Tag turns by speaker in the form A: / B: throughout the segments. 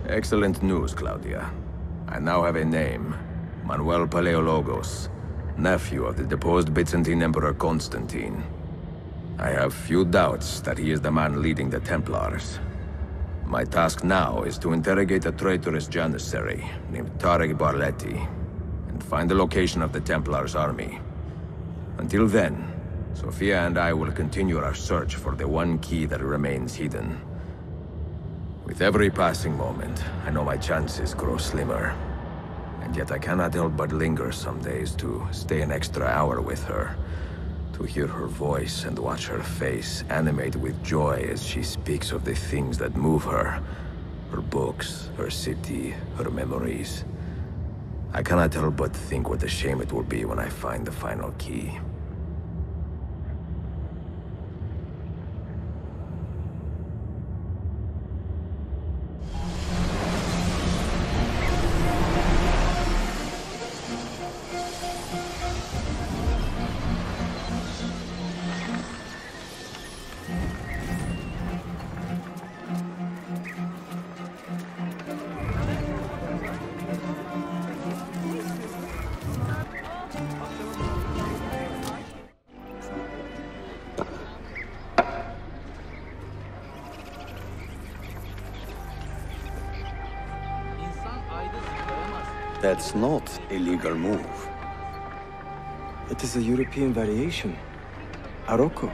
A: Excellent news, Claudia. I now have a name. Manuel Paleologos, nephew of the deposed Byzantine Emperor Constantine. I have few doubts that he is the man leading the Templars. My task now is to interrogate a traitorous janissary named Tarek Barletti, and find the location of the Templars' army. Until then, Sophia and I will continue our search for the one key that remains hidden. With every passing moment, I know my chances grow slimmer. And yet I cannot help but linger some days to stay an extra hour with her. To hear her voice and watch her face animate with joy as she speaks of the things that move her. Her books, her city, her memories. I cannot help but think what a shame it will be when I find the final key.
B: That's not a legal move.
C: It is a European variation. Aroko.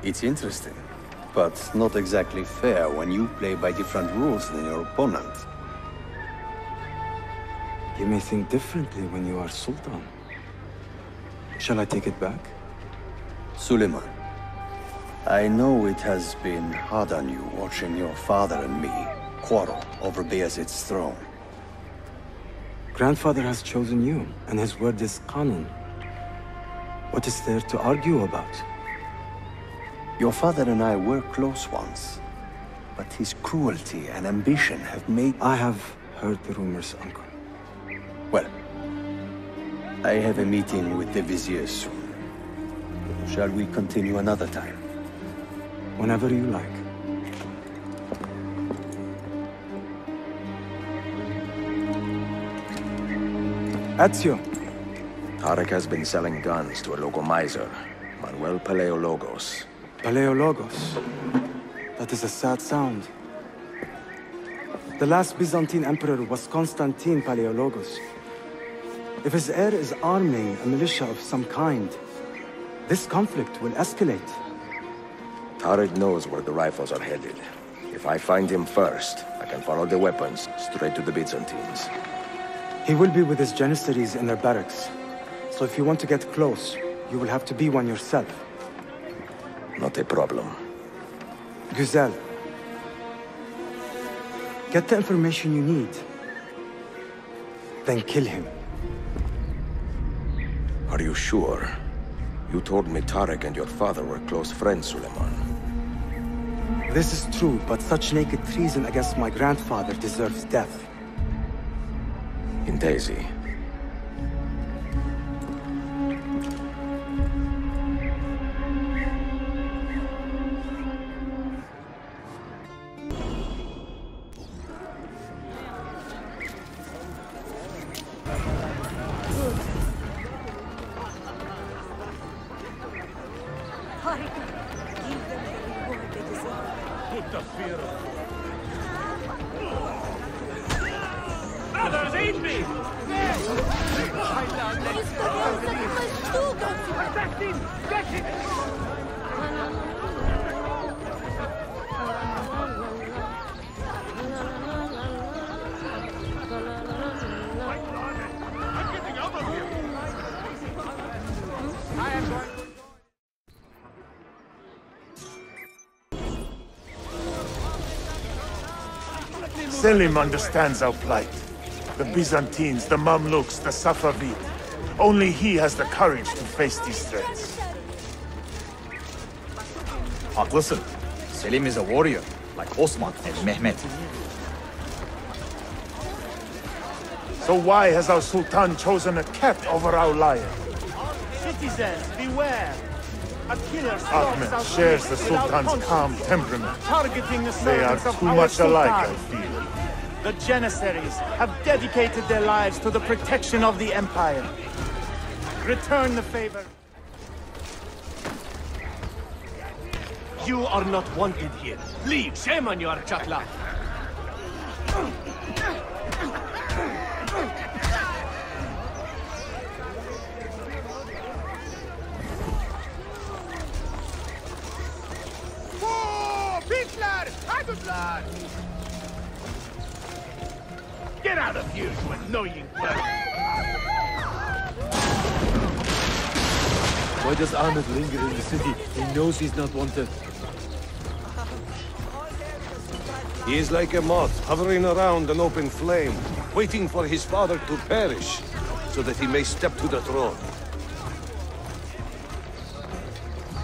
B: It's interesting, but not exactly fair when you play by different rules than your opponent.
C: You may think differently when you are Sultan. Shall I take it back?
B: Suleiman, I know it has been hard on you watching your father and me quarrel over Bayezid's throne.
C: Grandfather has chosen you, and his word is Qanun. What is there to argue about?
B: Your father and I were close once, but his cruelty and ambition have made...
C: I have heard the rumors, Uncle.
B: Well, I have a meeting with the Vizier soon. Shall we continue another time?
C: Whenever you like. Ezio.
A: Tarek has been selling guns to a local miser, Manuel Paleologos.
C: Paleologos. That is a sad sound. The last Byzantine emperor was Constantine Paleologos. If his heir is arming a militia of some kind, this conflict will escalate.
A: Tarek knows where the rifles are headed. If I find him first, I can follow the weapons straight to the Byzantines.
C: He will be with his janissaries in their barracks. So if you want to get close, you will have to be one yourself.
A: Not a problem.
C: Güzel. Get the information you need. Then kill him.
A: Are you sure? You told me Tarek and your father were close friends, Suleiman.
C: This is true, but such naked treason against my grandfather deserves death.
A: In Daisy.
D: Selim understands our plight. The Byzantines, the Mamluks, the Safavid. Only he has the courage to face these threats.
E: Haklısın. Selim is a warrior, like Osman and Mehmet.
D: So why has our Sultan chosen a cat over our lion?
F: Citizens, beware! A killer stalks
D: Ahmed
F: out
D: shares the
F: without
D: Sultan's
F: conscience,
D: calm temperament.
F: targeting the
D: They are
F: servants of
D: too
F: our
D: much alike, I
F: Sultan.
D: feel.
F: The Janissaries have dedicated their lives to the protection of the Empire. Return the favor.
G: You are not wanted here. Leave. Shame on your chatla. Get out of here, you annoying bird!
H: Why does Ahmed linger in the city? He knows he's not wanted.
I: He is like a moth, hovering around an open flame, waiting for his father to perish, so that he may step to the throne.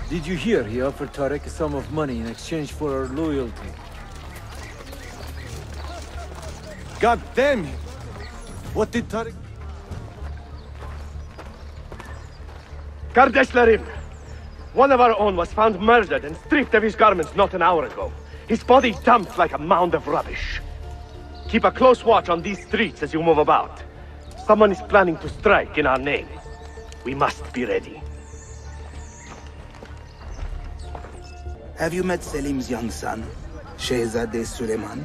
H: Did you hear he offered Tariq a sum of money in exchange for our loyalty?
I: God damn him! What did Tariq...
G: Gardesh Larim! One of our own was found murdered and stripped of his garments not an hour ago. His body dumped like a mound of rubbish. Keep a close watch on these streets as you move about. Someone is planning to strike in our name. We must be ready.
J: Have you met Selim's young son, Shehzadeh Suleiman?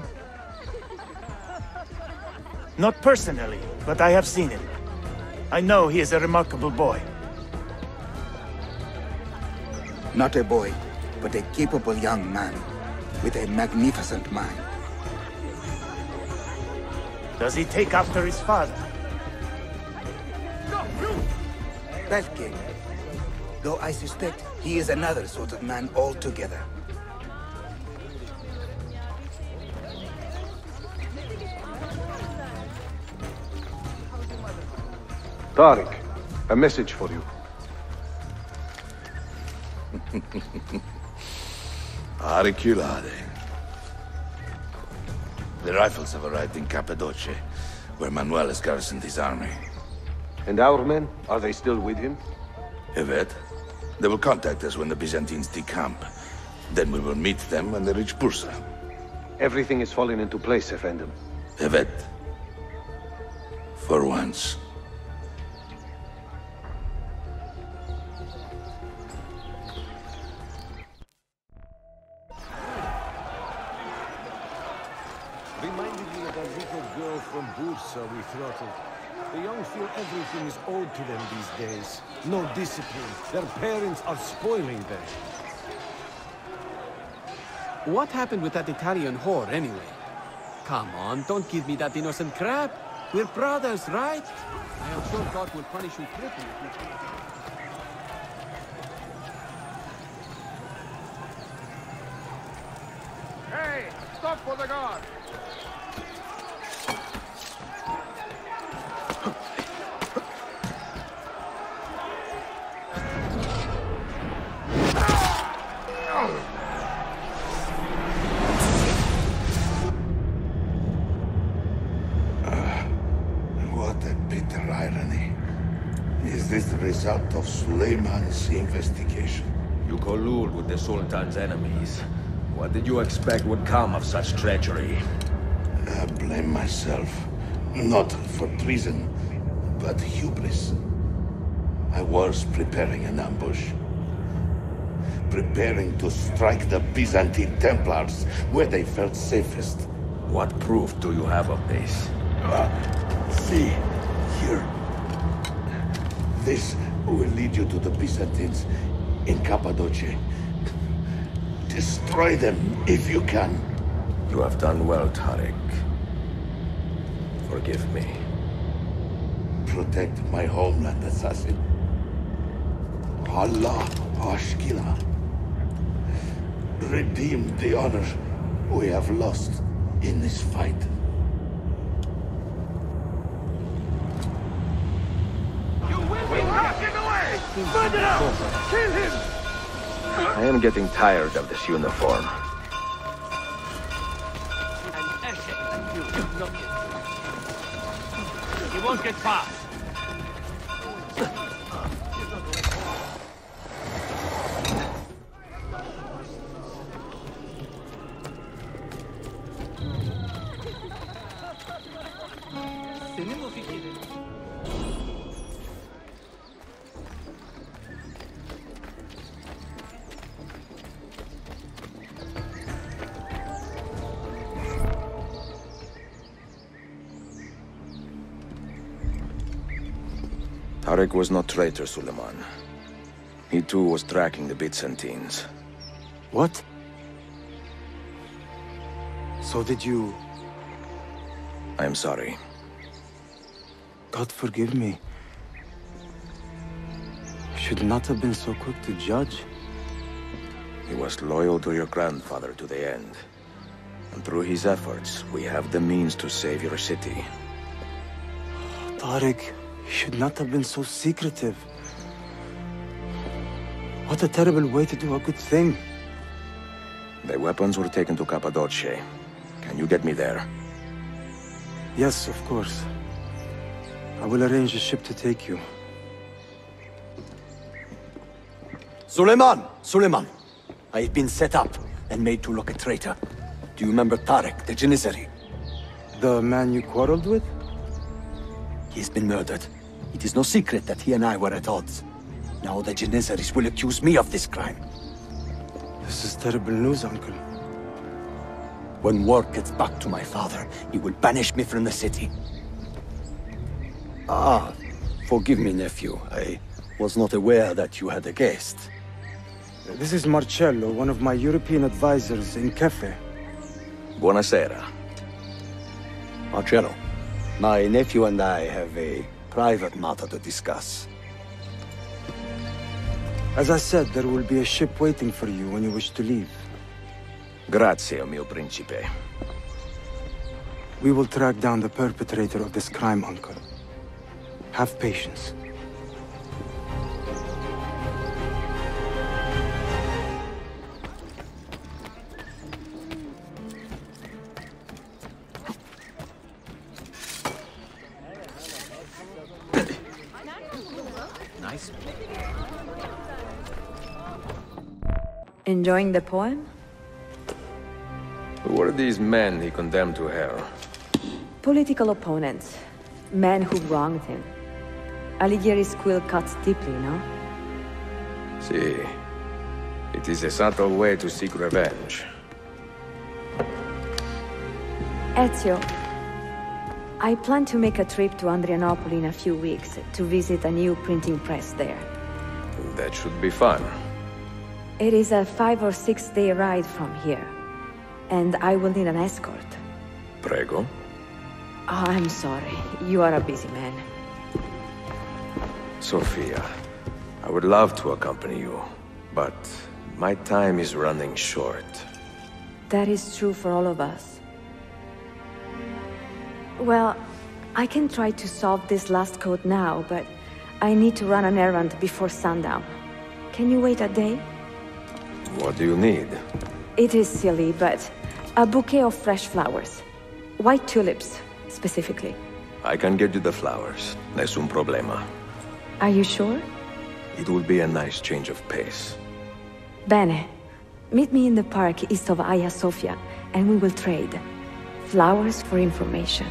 F: Not personally, but I have seen him. I know he is a remarkable boy.
J: Not a boy, but a capable young man with a magnificent mind.
F: Does he take after his father?
J: Belkin. Though I suspect he is another sort of man altogether.
I: Tariq, a message for you.
K: Auriculade. The rifles have arrived in Cappadocia, where Manuel has garrisoned his army.
I: And our men, are they still with him?
K: Evet. They will contact us when the Byzantines decamp. Then we will meet them when they reach Bursa.
I: Everything is falling into place, Effendim.
K: Evet. For once.
I: Reminded me of a little girl from Bursa we throttled. The young feel everything is owed to them these days. No discipline. Their parents are spoiling them.
L: What happened with that Italian whore, anyway? Come on, don't give me that innocent crap. We're brothers, right? I am sure God will punish you triply if you...
M: Hey! Stop for the guard!
K: What a bitter irony. Is this the result of Suleiman's investigation?
A: You collude with the Sultan's enemies. What did you expect would come of such treachery?
K: I blame myself. Not for treason, but hubris. I was preparing an ambush. Preparing to strike the Byzantine Templars where they felt safest.
A: What proof do you have of this?
K: See, here. This will lead you to the Byzantines in Cappadocia. Destroy them if you can.
A: You have done well, Tariq. Forgive me.
K: Protect my homeland, assassin. Allah Ashkila. Redeem the honor we have lost in this fight.
M: Find it out! Kill him!
A: I am getting tired of this uniform.
G: You won't get past.
A: Tarek was no traitor, Suleiman. He too was tracking the Byzantines.
C: What? So did you...
A: I am sorry.
C: God forgive me. I should not have been so quick to judge.
A: He was loyal to your grandfather to the end. And through his efforts, we have the means to save your city.
C: Tarek, you should not have been so secretive. What a terrible way to do a good thing.
A: The weapons were taken to Cappadocia. Can you get me there?
C: Yes, of course. I will arrange a ship to take you.
B: Suleiman! Suleiman! I have been set up and made to look a traitor. Do you remember Tarek, the Janissary?
C: The man you quarreled with?
B: He's been murdered. It is no secret that he and I were at odds. Now the Janissaries will accuse me of this crime.
C: This is terrible news, Uncle.
B: When word gets back to my father, he will banish me from the city. Ah, forgive me, nephew. I was not aware that you had a guest.
C: This is Marcello, one of my European advisors in Cafe.
A: Buonasera.
B: Marcello, my nephew and I have a private matter to discuss.
C: As I said, there will be a ship waiting for you when you wish to leave.
A: Grazie, mio principe.
C: We will track down the perpetrator of this crime, Uncle. Have patience.
L: Nice.
N: Enjoying the poem?
A: Who were these men he condemned to hell?
N: Political opponents. Men who wronged him. Alighieri's quill cuts deeply, no?
A: See, it is a subtle way to seek revenge.
N: Ezio, I plan to make a trip to Andrianople in a few weeks to visit a new printing press there.
A: That should be fun.
N: It is a 5 or 6 day ride from here, and I will need an escort.
A: Prego.
N: Oh, I'm sorry. You are a busy man.
A: Sophia, I would love to accompany you, but my time is running short.
N: That is true for all of us. Well, I can try to solve this last code now, but I need to run an errand before sundown. Can you wait a day?
A: What do you need?
N: It is silly, but a bouquet of fresh flowers. White tulips, specifically.
A: I can get you the flowers. Nessun problema.
N: Are you sure?
A: It will be a nice change of pace.
N: Bene. Meet me in the park east of Hagia Sophia, and we will trade. Flowers for information.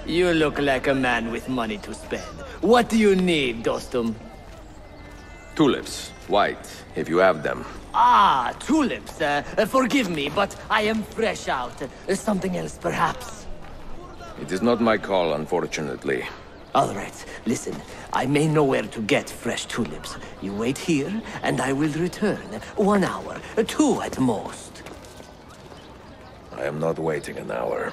O: You look like a man with money to spend. What do you need, Dostum?
A: Tulips. White, if you have them.
O: Ah, tulips. Forgive me, but I am fresh out. Something else, perhaps?
A: It is not my call, unfortunately.
O: All right, listen. I may know where to get fresh tulips. You wait here, and I will return. 1 hour, 2 at most.
A: I am not waiting an hour.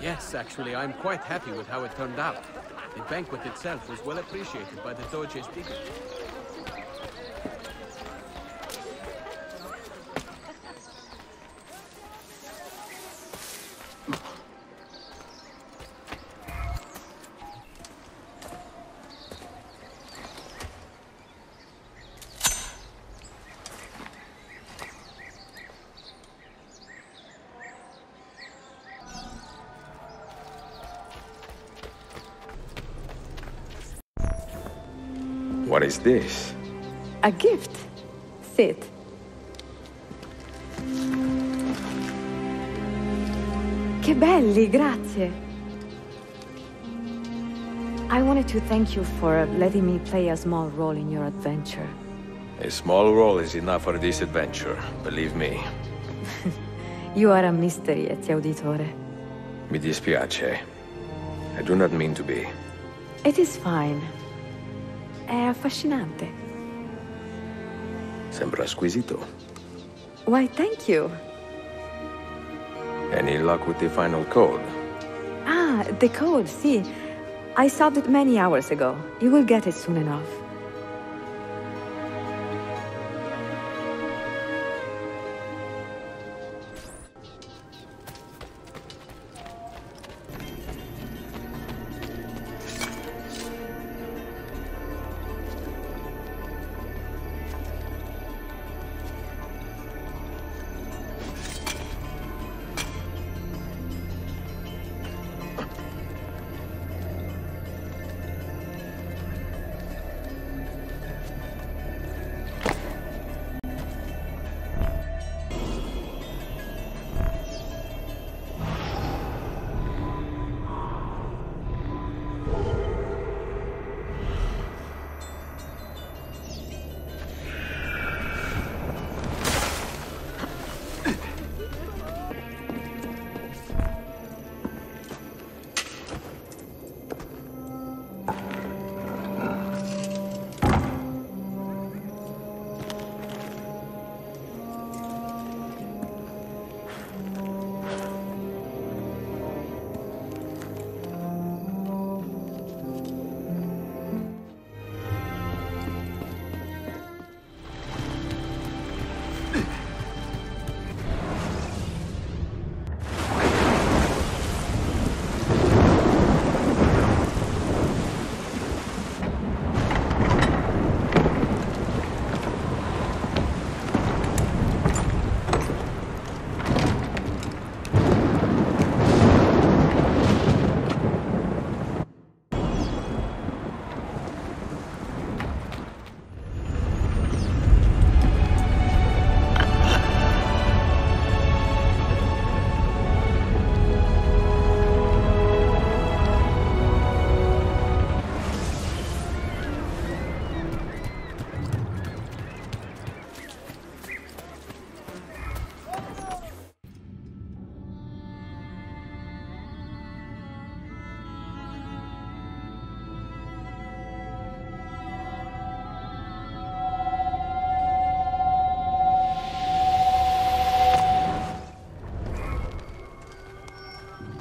L: Yes, actually, I'm quite happy with how it turned out. The banquet itself was well appreciated by the Doge's dignity.
A: What is this?
N: A gift. Sit. Che belli, grazie. I wanted to thank you for letting me play a small role in your adventure.
A: A small role is enough for this adventure, believe me.
N: You are a mystery, Ezio Auditore.
A: Mi dispiace. I do not mean to be.
N: It is fine. È affascinante.
A: Sembra squisito.
N: Why, thank you.
A: Any luck with the final code?
N: Ah, the code, see. I solved it many hours ago. You will get it soon enough.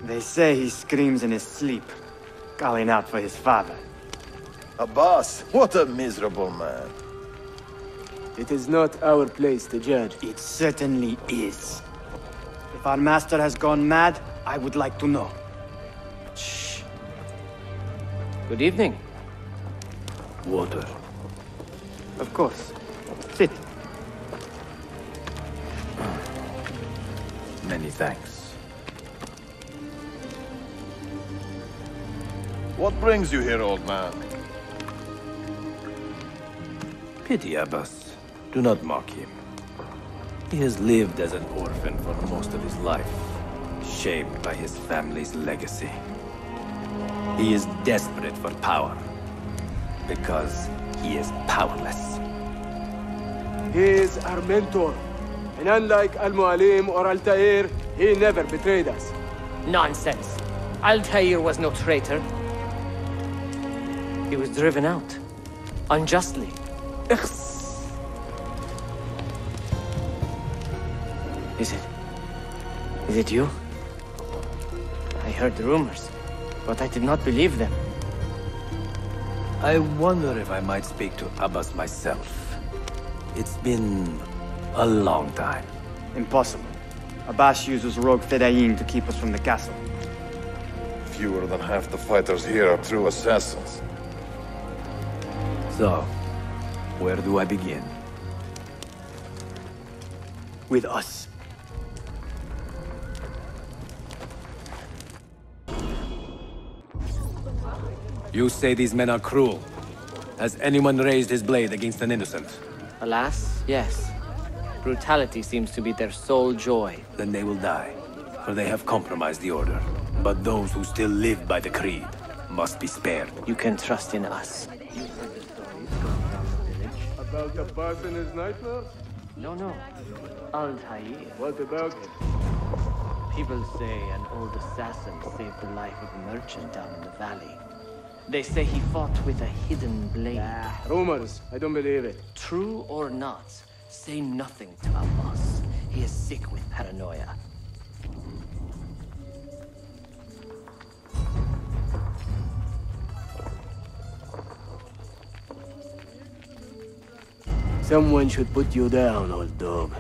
C: They say he screams in his sleep, calling out for his father.
K: Abbas, what a miserable man.
H: It is not our place to judge.
C: It certainly is. If our master has gone mad, I would like to know.
O: Shh. Good evening.
H: Water.
C: Of course. Sit.
H: Many thanks.
K: What brings you here, old man?
H: Pity Abbas. Do not mock him. He has lived as an orphan for most of his life, shaped by his family's legacy. He is desperate for power, because he is powerless.
P: He is our mentor, and unlike Al-Mualim or Altair, he never betrayed us.
O: Nonsense. Altair was no traitor. He was driven out. Unjustly. Is it you? I heard the rumors, but I did not believe them.
H: I wonder if I might speak to Abbas myself. It's been a long time.
C: Impossible. Abbas uses rogue Fedayeen to keep us from the castle.
K: Fewer than half the fighters here are true assassins.
H: So, where do I begin?
C: With us.
H: You say these men are cruel. Has anyone raised his blade against an innocent?
O: Alas, yes. Brutality seems to be their sole joy.
H: Then they will die, for they have compromised the Order. But those who still live by the Creed must be spared.
O: You can trust in us.
P: About the boss and his nightmares?
O: No. Altair.
P: What about him?
O: People say an old assassin saved the life of a merchant down in the valley. They say he fought with a hidden blade.
P: Rumors. I don't believe it.
O: True or not, say nothing to our boss. He is sick with paranoia.
P: Someone should put you down, old dog.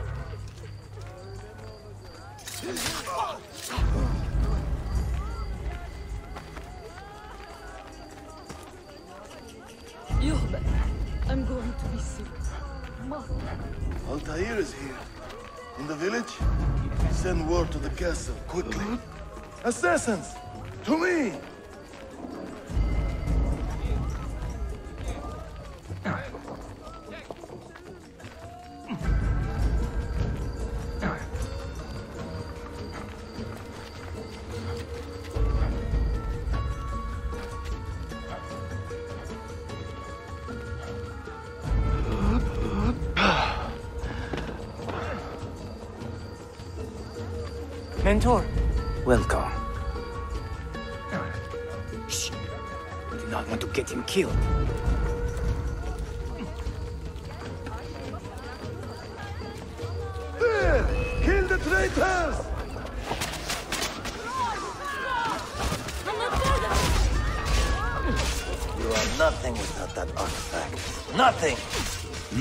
Q: Yohbet, I'm going to be sick.
K: Altair is here. In the village? Send word to the castle, quickly. Assassins! To me!
O: Mentor!
H: Welcome. Shh! We do not want to get him killed.
K: There! Kill the traitors!
J: You are nothing without that artifact. Nothing!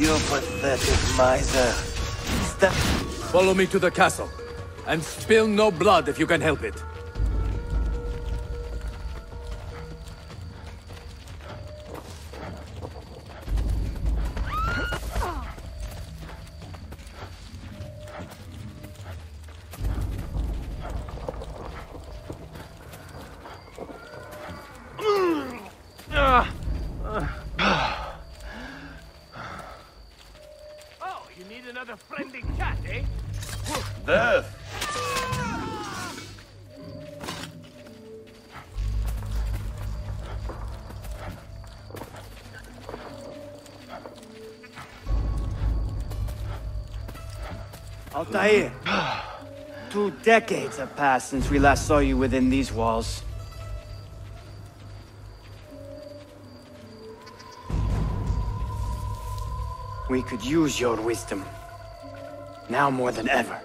J: You pathetic miser. Step.
H: Follow me to the castle. And spill no blood if you can help it.
G: Oh, you need another friendly cat, eh?
K: Death!
F: Altair, 2 decades have passed since we last saw you within these walls. We could use your wisdom, now more than ever.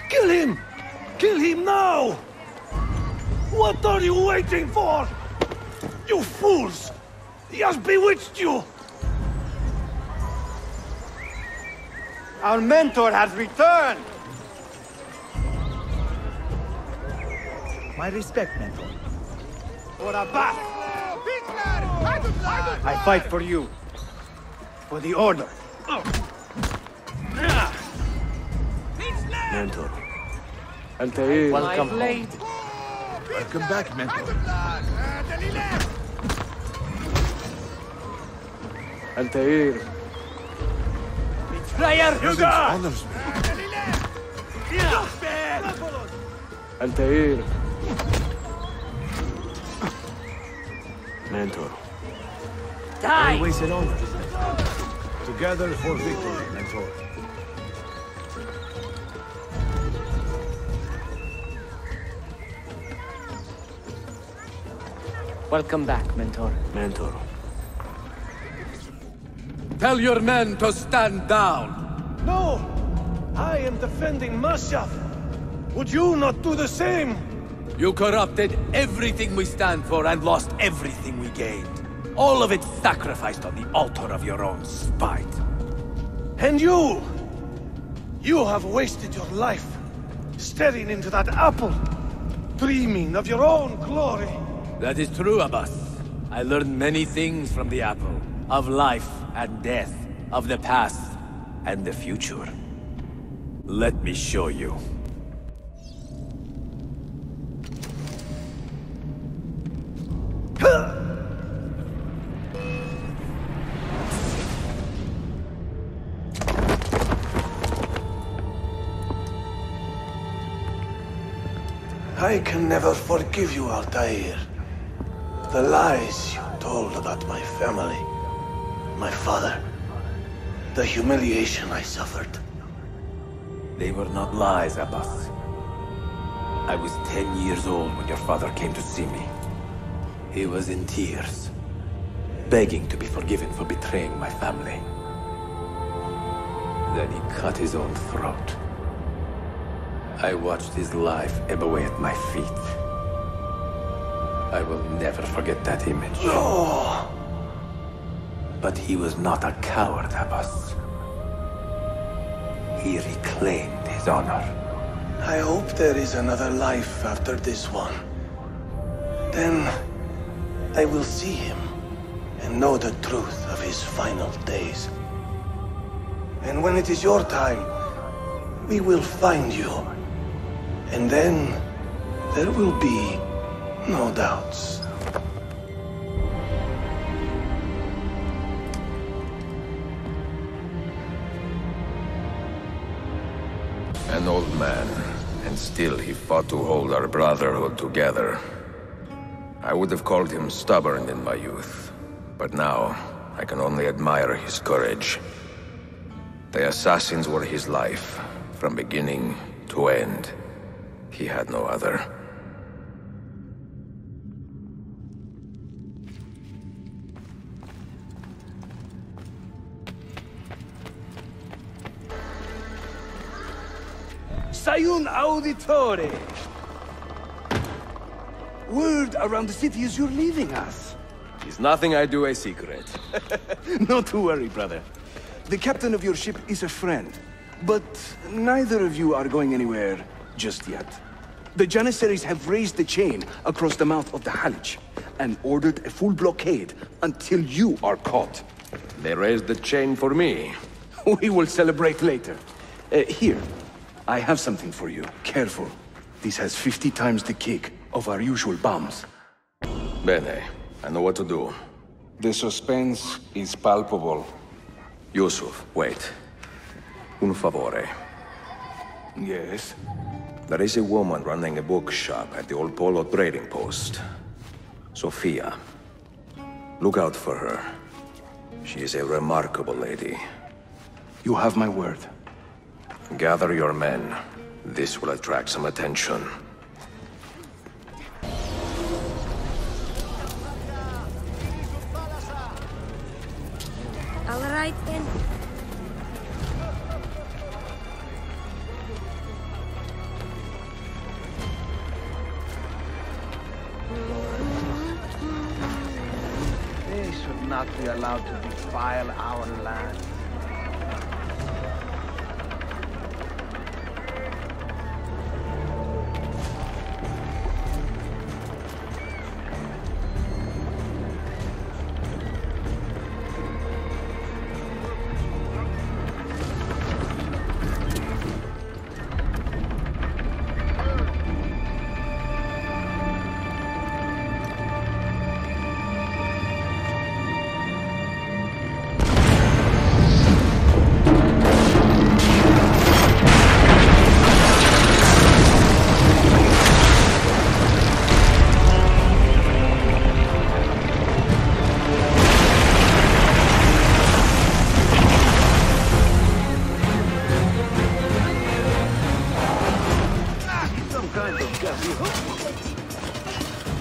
K: Kill him! Kill him now! What are you waiting for? You fools! He has bewitched you!
F: Our mentor has returned!
E: My respect, mentor.
F: For a bath! I fight for you. For the Order.
P: Mentor. Altair.
F: Welcome home.
K: Welcome back, mentor.
P: Altair.
F: Betrayer!
K: Presence honors me.
P: Altair. Mentor.
F: Die!
I: Always an honor. Together for victory, mentor.
O: Welcome back, Mentor.
P: Mentor.
H: Tell your men to stand down!
K: No! I am defending Mashaf! Would you not do the same?
H: You corrupted everything we stand for and lost everything we gained. All of it sacrificed on the altar of your own spite.
K: And you! You have wasted your life, staring into that apple, dreaming of your own glory.
H: That is true, Abbas. I learned many things from the apple. Of life and death. Of the past and the future. Let me show you.
K: I can never forgive you, Altair. The lies you told about my family, my father, the humiliation I suffered.
H: They were not lies, Abbas. I was 10 years old when your father came to see me. He was in tears, begging to be forgiven for betraying my family. Then he cut his own throat. I watched his life ebb away at my feet. I will never forget that image.
K: No!
H: But he was not a coward, Abbas. He reclaimed his honor.
K: I hope there is another life after this one. Then I will see him and know the truth of his final days. And when it is your time, we will find you. And then there will be no doubts.
A: An old man, and still he fought to hold our brotherhood together. I would have called him stubborn in my youth, but now I can only admire his courage. The assassins were his life, from beginning to end. He had no other.
I: Sayun Auditore! Word around the city is you're leaving us.
H: Is nothing I do a secret.
I: Not to worry, brother. The captain of your ship is a friend, but neither of you are going anywhere just yet. The Janissaries have raised the chain across the mouth of the Halij and ordered a full blockade until you are caught.
A: They raised the chain for me.
I: We will celebrate later. Here, I have something for you. Careful. This has 50 times the kick of our usual bombs.
A: Bene. I know what to do.
I: The suspense is palpable.
A: Yusuf, wait. Un favore.
I: Yes?
A: There is a woman running a bookshop at the old Polo trading post. Sofia. Look out for her. She is a remarkable lady.
I: You have my word.
A: Gather your men. This will attract some attention.
R: All right, then.
F: They should not be allowed to defile our land.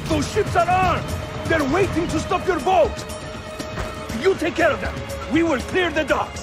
I: Those ships are armed! They're waiting to stop your boat! You take care of them! We will clear the docks!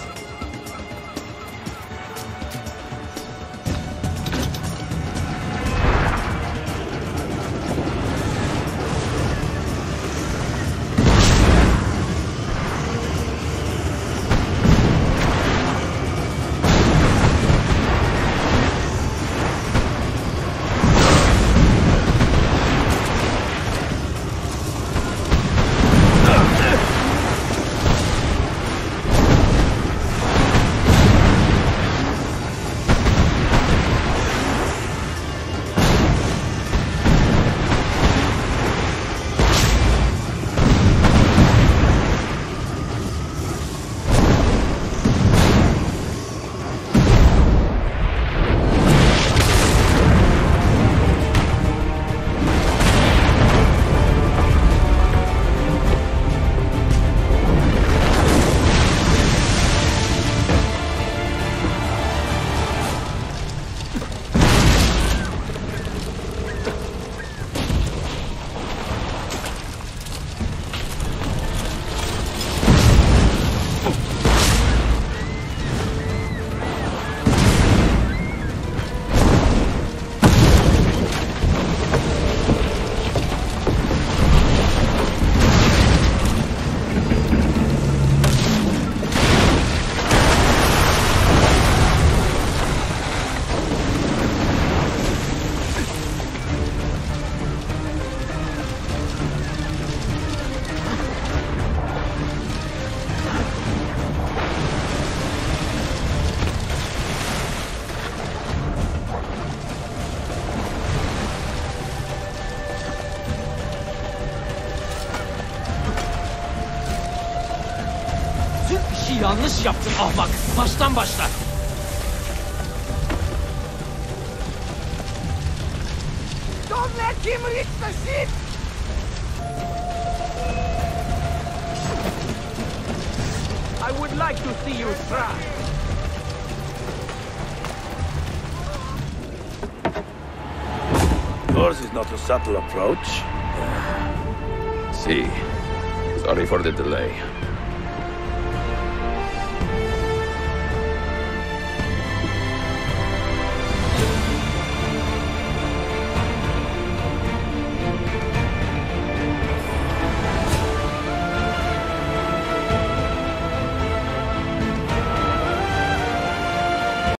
H: Yanlış yaptın ahmak. Baştan başla.
M: Don't let him reach the ship!
P: I would like to see you try.
H: Yours is not a subtle approach.
A: See. Sorry for the delay.